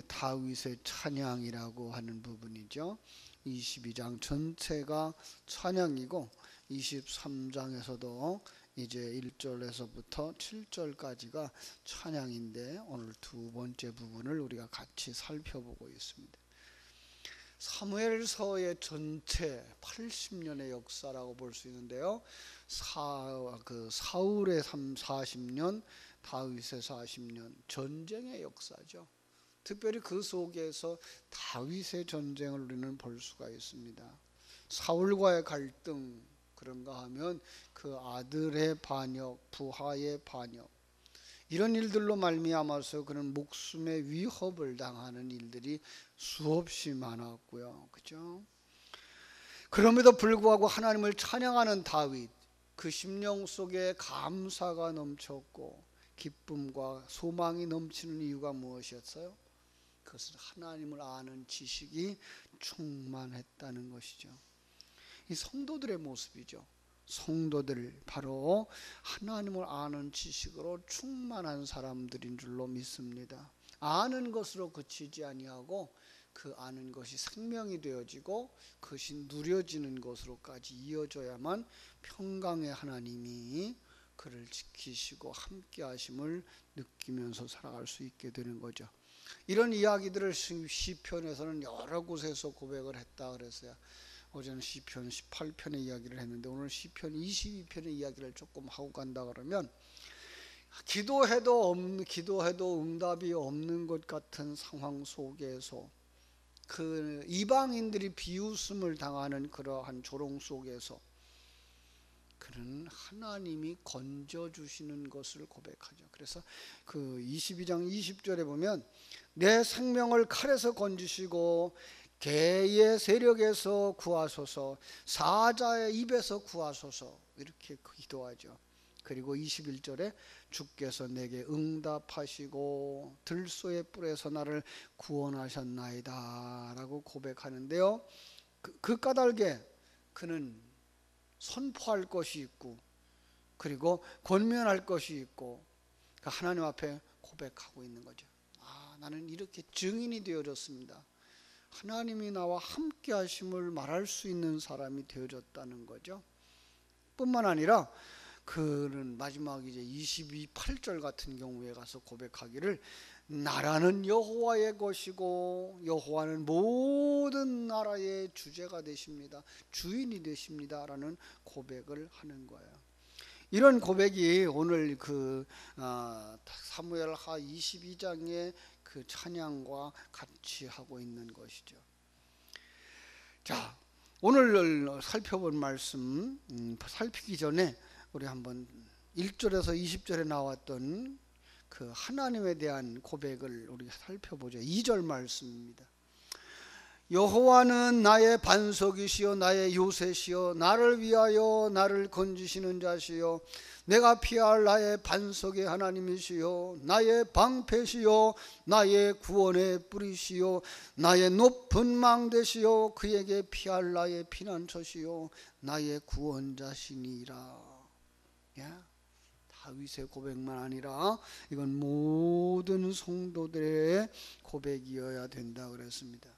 다윗의 찬양이라고 하는 부분이죠. 22장 전체가 찬양이고 23장에서도 이제 1절에서부터 7절까지가 찬양인데 오늘 두 번째 부분을 우리가 같이 살펴보고 있습니다. 사무엘서의 전체 80년의 역사라고 볼 수 있는데요. 사울의 40년, 다윗의 40년, 전쟁의 역사죠. 특별히 그 속에서 다윗의 전쟁을 우리는 볼 수가 있습니다. 사울과의 갈등, 그런가 하면 그 아들의 반역, 부하의 반역, 이런 일들로 말미암아서 그는 목숨의 위협을 당하는 일들이 수없이 많았고요. 그죠? 그럼에도 불구하고 하나님을 찬양하는 다윗, 그 심령 속에 감사가 넘쳤고 기쁨과 소망이 넘치는 이유가 무엇이었어요? 그것은 하나님을 아는 지식이 충만했다는 것이죠. 이 성도들의 모습이죠. 성도들, 바로 하나님을 아는 지식으로 충만한 사람들인 줄로 믿습니다. 아는 것으로 그치지 아니하고 그 아는 것이 생명이 되어지고 그것이 누려지는 것으로까지 이어져야만 평강의 하나님이 그를 지키시고 함께 하심을 느끼면서 살아갈 수 있게 되는 거죠. 이런 이야기들을 시편에서는 여러 곳에서 고백을 했다 그랬어요. 어제는 시편 18편의 이야기를 했는데 오늘 시편 22편의 이야기를 조금 하고 간다 그러면, 기도해도 응답이 없는 것 같은 상황 속에서, 그 이방인들이 비웃음을 당하는 그러한 조롱 속에서 그는 하나님이 건져주시는 것을 고백하죠. 그래서 그 22장 20절에 보면 내 생명을 칼에서 건지시고 개의 세력에서 구하소서, 사자의 입에서 구하소서, 이렇게 기도하죠. 그리고 21절에 주께서 내게 응답하시고 들소의 뿔에서 나를 구원하셨나이다 라고 고백하는데요. 그 까닭에 그는 선포할 것이 있고 그리고 권면할 것이 있고 하나님 앞에 고백하고 있는 거죠. 나는 이렇게 증인이 되어졌습니다. 하나님이 나와 함께 하심을 말할 수 있는 사람이 되어졌다는 거죠. 뿐만 아니라 그는 마지막 이제 28절 같은 경우에 가서 고백하기를, 나라는 여호와의 것이고 여호와는 모든 나라의 주제가 되십니다, 주인이 되십니다 라는 고백을 하는 거예요. 이런 고백이 오늘 그 사무엘하 22장의 그 찬양과 같이 하고 있는 것이죠. 자, 오늘 살펴본 말씀 살피기 전에 우리 한번 1절에서 20절에 나왔던 그 하나님에 대한 고백을 우리가 살펴보죠. 2절 말씀입니다. 여호와는 나의 반석이시요 나의 요새시요 나를 위하여 나를 건지시는 자시요 내가 피할 나의 반석의 하나님이시요 나의 방패시요 나의 구원의 뿌리시요 나의 높은 망대시요 그에게 피할 나의 피난처시요 나의 구원자시니라. 다윗의 고백만 아니라 이건 모든 성도들의 고백이어야 된다 그랬습니다.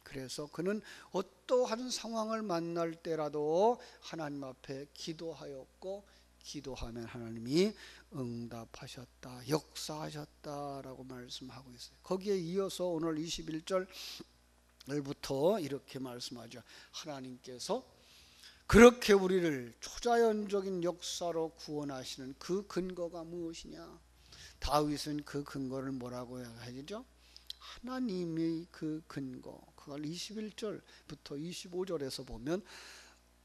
그래서 그는 어떠한 상황을 만날 때라도 하나님 앞에 기도하였고 기도하면 하나님이 응답하셨다, 역사하셨다라고 말씀하고 있어요. 거기에 이어서 오늘 21절부터 이렇게 말씀하죠. 하나님께서 그렇게 우리를 초자연적인 역사로 구원하시는 그 근거가 무엇이냐? 다윗은 그 근거를 뭐라고 하죠? 하나님의 그 근거, 그걸 21절부터 25절에서 보면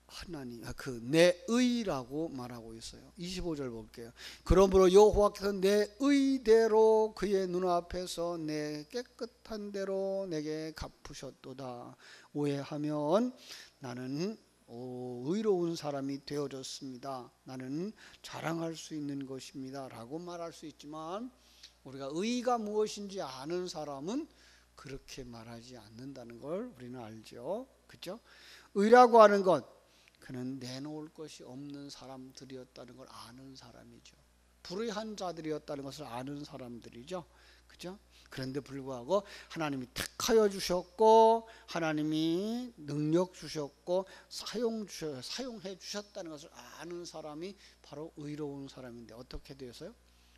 하나님, 내 의라고 말하고 있어요. 25절 볼게요. 그러므로 여호와께서 내 의대로 그의 눈앞에서 내 깨끗한 대로 내게 갚으셨도다. 오해하면 나는 의로운 사람이 되어졌습니다, 나는 자랑할 수 있는 것입니다 라고 말할 수 있지만, 우리가 의가 무엇인지 아는 사람은 그렇게 말하지 않는다는 걸 우리는 알죠. 그렇죠? 의라고 하는 것, 그는 내놓을 것이 없는 사람들이었다는 걸 아는 사람이죠. 불의한 자들이었다는 것을 아는 사람들이죠. 그렇죠? 그런데 불구하고 하나님이 택하여 주셨고 하나님이 능력 주셨고 사용해 주셨다는 것을 아는 사람이 바로 의로운 사람인데 어떻게 되어서요?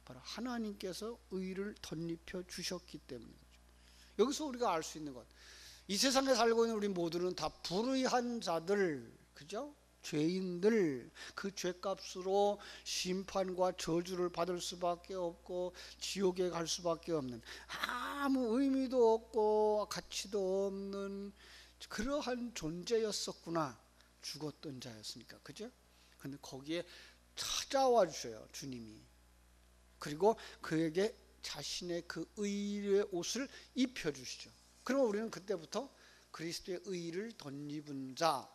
바로 하나님께서 의를 덧입혀 주셨기 때문이죠. 여기서 우리가 알 수 있는 것, 이 세상에 살고 있는 우리 모두는 다 불의한 자들, 그죠? 죄인들, 그 죄값으로 심판과 저주를 받을 수밖에 없고 지옥에 갈 수밖에 없는, 아무 의미도 없고 가치도 없는 그러한 존재였었구나. 죽었던 자였으니까, 그죠? 근데 거기에 찾아와 주셔요, 주님이. 그리고 그에게 자신의 그 의의 옷을 입혀주시죠. 그러면 우리는 그때부터 그리스도의 의를 덧입은 자,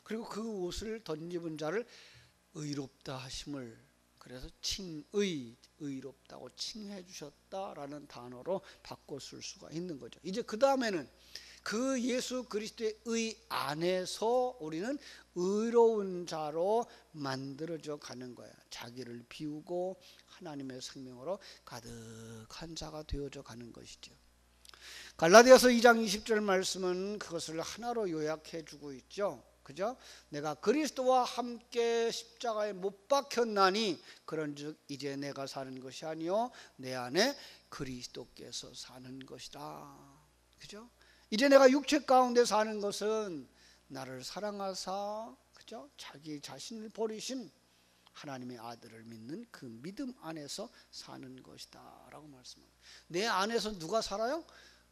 그리고 그 옷을 덧입은 자를 의롭다 하심을, 그래서 칭의, 의롭다고 칭해 주셨다라는 단어로 바꿔 쓸 수가 있는 거죠. 이제 그 다음에는 그 예수 그리스도의 의 안에서 우리는 의로운 자로 만들어져 가는 거야. 자기를 비우고 하나님의 생명으로 가득한 자가 되어져 가는 것이죠. 갈라디아서 2장 20절 말씀은 그것을 하나로 요약해 주고 있죠. 그죠? 내가 그리스도와 함께 십자가에 못 박혔나니 그런즉 이제 내가 사는 것이 아니요 내 안에 그리스도께서 사는 것이다. 그죠? 이제 내가 육체 가운데 사는 것은 나를 사랑하사, 그죠? 자기 자신을 버리신 하나님의 아들을 믿는 그 믿음 안에서 사는 것이다 라고 말씀합니다. 내 안에서 누가 살아요?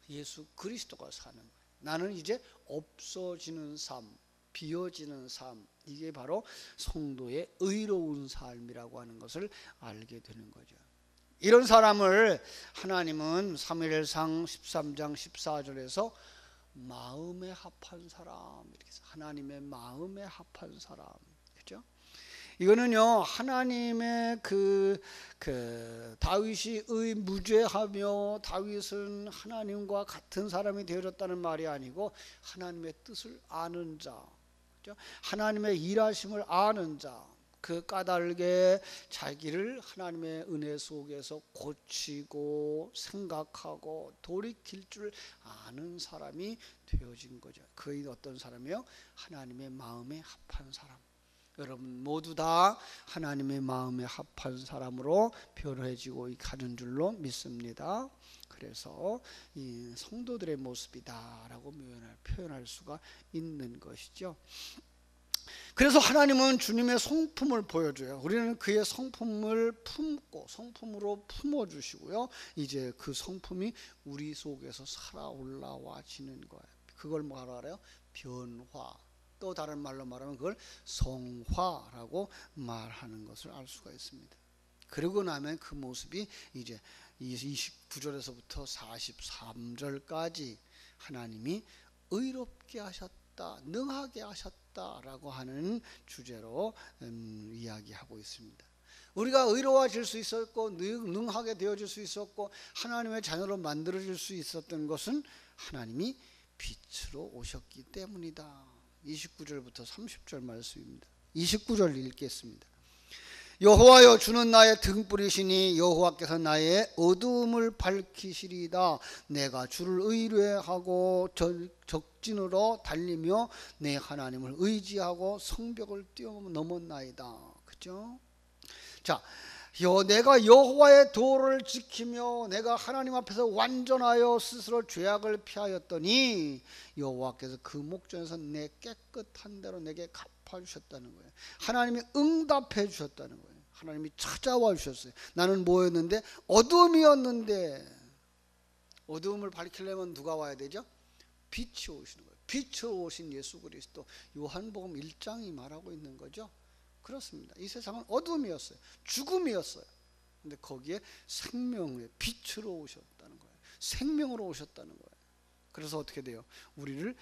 예수 그리스도가 사는 거예요. 나는 이제 없어지는 삶, 비어지는 삶, 이게 바로 성도의 의로운 삶이라고 하는 것을 알게 되는 거죠. 이런 사람을 하나님은 사무엘상 13장 14절에서 마음에 합한 사람, 이렇게 해서 하나님의 마음에 합한 사람, 그죠? 이거는요, 하나님의 다윗이 무죄하며 다윗은 하나님과 같은 사람이 되어졌다는 말이 아니고 하나님의 뜻을 아는 자, 그죠? 하나님의 일하심을 아는 자, 그 까닭에 자기를 하나님의 은혜 속에서 고치고 생각하고 돌이킬 줄 아는 사람이 되어진 거죠. 그의 어떤 사람이요? 하나님의 마음에 합한 사람. 여러분 모두 다 하나님의 마음에 합한 사람으로 변해지고 가는 줄로 믿습니다. 그래서 이 성도들의 모습이다라고 표현할 수가 있는 것이죠. 그래서 하나님은 주님의 성품을 보여줘요. 우리는 그의 성품을 품고 성품으로 품어주시고요. 이제 그 성품이 우리 속에서 살아 올라와지는 거예요. 그걸 뭐라고 알아요? 변화. 또 다른 말로 말하면 그걸 성화라고 말하는 것을 알 수가 있습니다. 그러고 나면 그 모습이 이제 29절에서부터 43절까지 하나님이 의롭게 하셨다, 능하게 하셨다라고 하는 주제로 이야기하고 있습니다. 우리가 의로워질 수 있었고 능하게 되어질 수 있었고 하나님의 자녀로 만들어질 수 있었던 것은 하나님이 빛으로 오셨기 때문이다. 29절부터 30절 말씀입니다. 29절 읽겠습니다. 여호와여 주는 나의 등불이시니 여호와께서 나의 어두움을 밝히시리이다. 내가 주를 의뢰하고 적진으로 달리며 내 하나님을 의지하고 성벽을 뛰어넘었나이다. 그죠? 자, 내가 여호와의 도를 지키며 내가 하나님 앞에서 완전하여 스스로 죄악을 피하였더니 여호와께서 그 목전에서 내 깨끗한 대로 내게 갚아주셨다는 거예요. 하나님이 응답해 주셨다는 거예요. 하나님이 찾아와 주셨어요. 나는 뭐였는데? 어둠이었는데. 어둠을 밝히려면 누가 와야 되죠? 빛이 오시는 거예요. 빛으로 오신 예수 그리스도. 요한복음 1장이 말하고 있는 거죠. 그렇습니다. 이 세상은 어둠이었어요. 죽음이었어요. 근데 거기에 생명의 빛으로 오셨다는 거예요. 생명으로 오셨다는 거예요. 그래서 어떻게 돼요? 우리를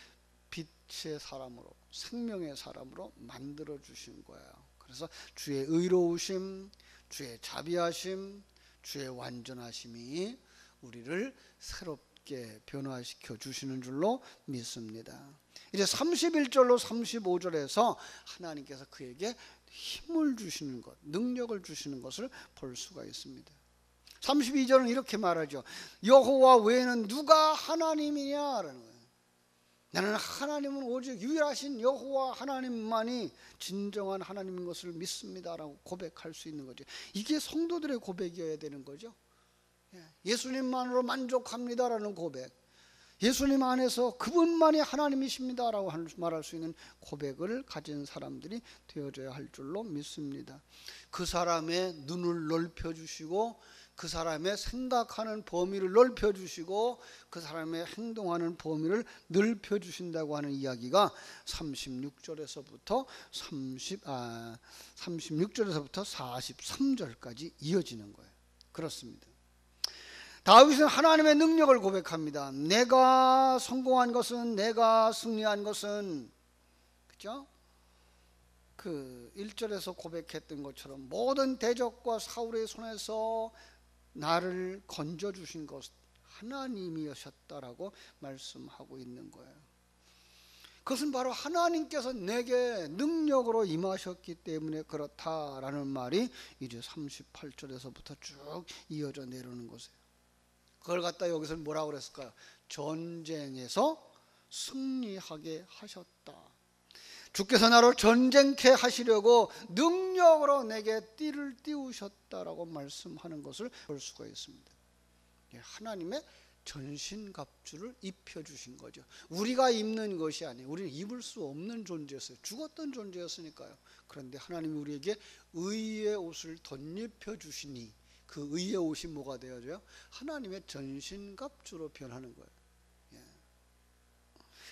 빛의 사람으로, 생명의 사람으로 만들어 주신 거예요. 그래서 주의 의로우심, 주의 자비하심, 주의 완전하심이 우리를 새롭게 변화시켜 주시는 줄로 믿습니다. 이제 31절로 35절에서 하나님께서 그에게 힘을 주시는 것, 능력을 주시는 것을 볼 수가 있습니다. 32절은 이렇게 말하죠. 여호와 외에는 누가 하나님이냐라는 거예요. 나는 하나님은 오직 유일하신 여호와 하나님만이 진정한 하나님인 것을 믿습니다라고 고백할 수 있는 거죠. 이게 성도들의 고백이어야 되는 거죠. 예수님만으로 만족합니다라는 고백, 예수님 안에서 그분만이 하나님이십니다라고 말할 수 있는 고백을 가진 사람들이 되어져야 할 줄로 믿습니다. 그 사람의 눈을 넓혀주시고 그 사람의 생각하는 범위를 넓혀주시고 그 사람의 행동하는 범위를 넓혀주신다고 하는 이야기가 36절에서부터 43절까지 이어지는 거예요. 그렇습니다. 다윗은 하나님의 능력을 고백합니다. 내가 성공한 것은, 내가 승리한 것은, 그죠? 그 1절에서 고백했던 것처럼 모든 대적과 사울의 손에서 나를 건져주신 것 하나님이셨다라고 말씀하고 있는 거예요. 그것은 바로 하나님께서 내게 능력으로 임하셨기 때문에 그렇다라는 말이 이제 38절에서부터 쭉 이어져 내려오는 것이에요. 그걸 갖다 여기서 뭐라고 그랬을까요? 전쟁에서 승리하게 하셨다. 주께서 나를 전쟁케 하시려고 능력으로 내게 띠를 띄우셨다라고 말씀하는 것을 볼 수가 있습니다. 하나님의 전신갑주를 입혀주신 거죠. 우리가 입는 것이 아니에요. 우리는 입을 수 없는 존재였어요. 죽었던 존재였으니까요. 그런데 하나님이 우리에게 의의 옷을 덧입혀 주시니 그 의의 옷이 뭐가 되어져요? 하나님의 전신갑주로 변하는 거예요.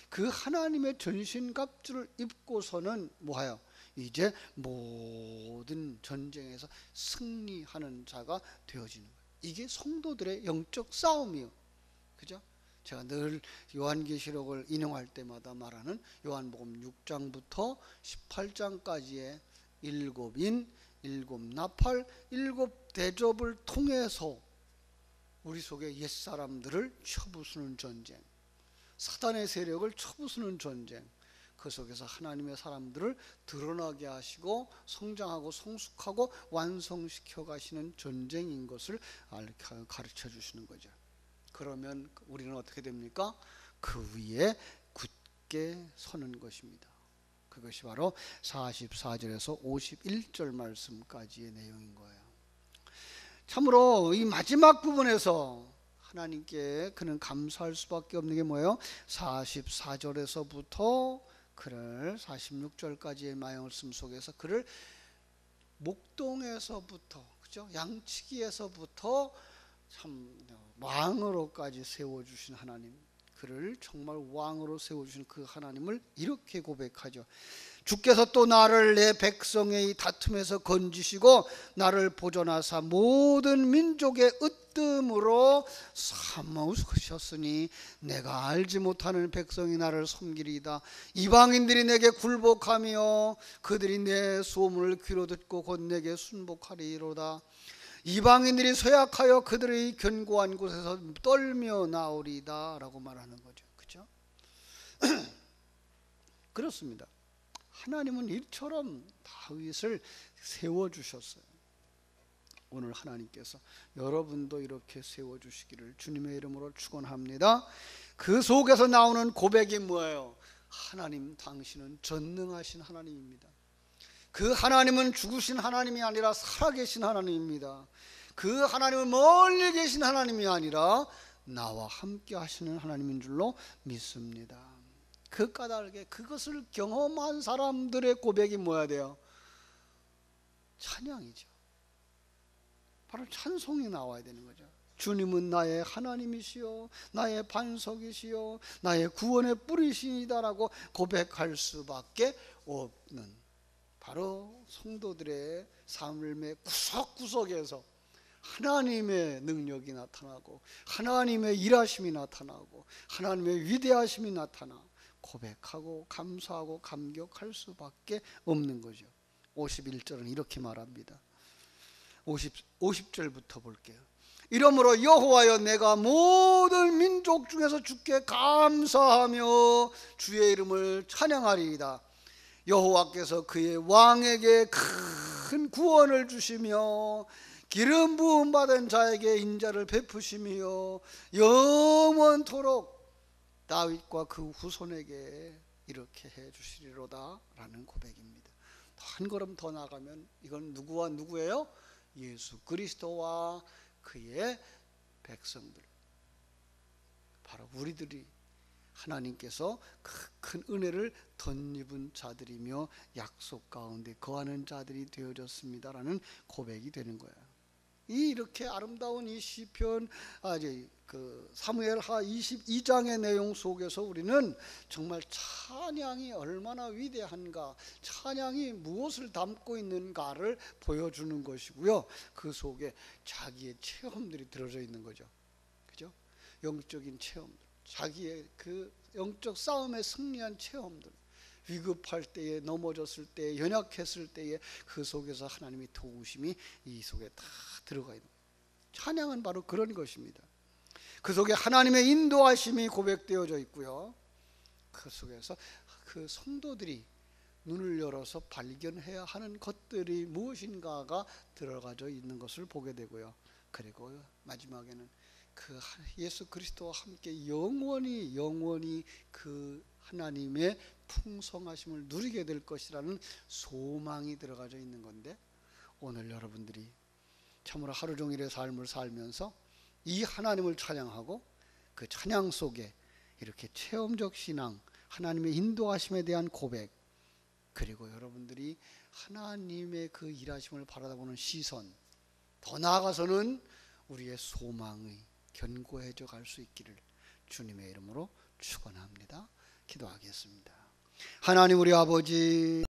그 하나님의 전신갑주를 입고서는 뭐하여? 이제 모든 전쟁에서 승리하는 자가 되어지는 거예요. 이게 성도들의 영적 싸움이에요. 그죠? 제가 늘 요한계시록을 인용할 때마다 말하는 요한복음 6장부터 18장까지의 일곱인, 일곱 나팔, 일곱 대접을 통해서 우리 속에 옛사람들을 쳐부수는 전쟁, 사단의 세력을 쳐부수는 전쟁, 그 속에서 하나님의 사람들을 드러나게 하시고 성장하고 성숙하고 완성시켜 가시는 전쟁인 것을 가르쳐 주시는 거죠. 그러면 우리는 어떻게 됩니까? 그 위에 굳게 서는 것입니다. 그것이 바로 44절에서 51절 말씀까지의 내용인 거예요. 참으로 이 마지막 부분에서 하나님께 그는 감사할 수밖에 없는 게 뭐예요? 44절에서부터 그를 46절까지의 말씀 속에서 그를 목동에서부터, 그죠? 양치기에서부터 참 왕으로까지 세워주신 하나님, 그를 정말 왕으로 세워주신 그 하나님을 이렇게 고백하죠. 주께서 또 나를 내 백성의 다툼에서 건지시고 나를 보존하사 모든 민족의 으뜸으로 삼으셨으니 내가 알지 못하는 백성이 나를 섬기리이다. 이방인들이 내게 굴복하며 그들이 내 소문을 귀로 듣고 곧 내게 순복하리로다. 이방인들이 쇠약하여 그들의 견고한 곳에서 떨며 나오리다 라고 말하는 거죠. 그렇죠? 그렇습니다. 하나님은 이처럼 다윗을 세워주셨어요. 오늘 하나님께서 여러분도 이렇게 세워주시기를 주님의 이름으로 축원합니다. 그 속에서 나오는 고백이 뭐예요? 하나님, 당신은 전능하신 하나님입니다. 그 하나님은 죽으신 하나님이 아니라 살아계신 하나님입니다. 그 하나님은 멀리 계신 하나님이 아니라 나와 함께 하시는 하나님인 줄로 믿습니다. 그 까닭에 그것을 경험한 사람들의 고백이 뭐야 돼요? 찬양이죠. 바로 찬송이 나와야 되는 거죠. 주님은 나의 하나님이시요 나의 반석이시요 나의 구원의 뿌리시니다라고 고백할 수밖에 없는, 바로 성도들의 삶의 구석구석에서 하나님의 능력이 나타나고 하나님의 일하심이 나타나고 하나님의 위대하심이 나타나 고백하고 감사하고 감격할 수밖에 없는 거죠. 51절은 이렇게 말합니다. 50절부터 볼게요. 이러므로 여호와여, 내가 모든 민족 중에서 주께 감사하며 주의 이름을 찬양하리이다. 여호와께서 그의 왕에게 큰 구원을 주시며 기름 부음 받은 자에게 인자를 베푸시며 영원토록 다윗과 그 후손에게 이렇게 해 주시리로다 라는 고백입니다. 한 걸음 더 나가면 이건 누구와 누구예요? 예수 그리스도와 그의 백성들, 바로 우리들이 하나님께서 큰 은혜를 덧입은 자들이며 약속 가운데 거하는 자들이 되어졌습니다라는 고백이 되는 거야. 이렇게 아름다운 이 시편, 사무엘하 22장의 내용 속에서 우리는 정말 찬양이 얼마나 위대한가, 찬양이 무엇을 담고 있는가를 보여주는 것이고요. 그 속에 자기의 체험들이 들어져 있는 거죠. 그죠? 영적인 체험들, 자기의 그 영적 싸움에 승리한 체험들, 위급할 때에, 넘어졌을 때에, 연약했을 때에 그 속에서 하나님의 도우심이 이 속에 다 들어가 있는 거예요. 찬양은 바로 그런 것입니다. 그 속에 하나님의 인도하심이 고백되어져 있고요. 그 속에서 그 성도들이 눈을 열어서 발견해야 하는 것들이 무엇인가가 들어가져 있는 것을 보게 되고요. 그리고 마지막에는 그 예수 그리스도와 함께 영원히 그 하나님의 풍성하심을 누리게 될 것이라는 소망이 들어가져 있는 건데, 오늘 여러분들이 참으로 하루 종일의 삶을 살면서 이 하나님을 찬양하고 그 찬양 속에 이렇게 체험적 신앙, 하나님의 인도하심에 대한 고백, 그리고 여러분들이 하나님의 그 일하심을 바라보는 시선, 더 나아가서는 우리의 소망이 견고해져 갈 수 있기를 주님의 이름으로 축원합니다. 기도하겠습니다. 하나님 우리 아버지,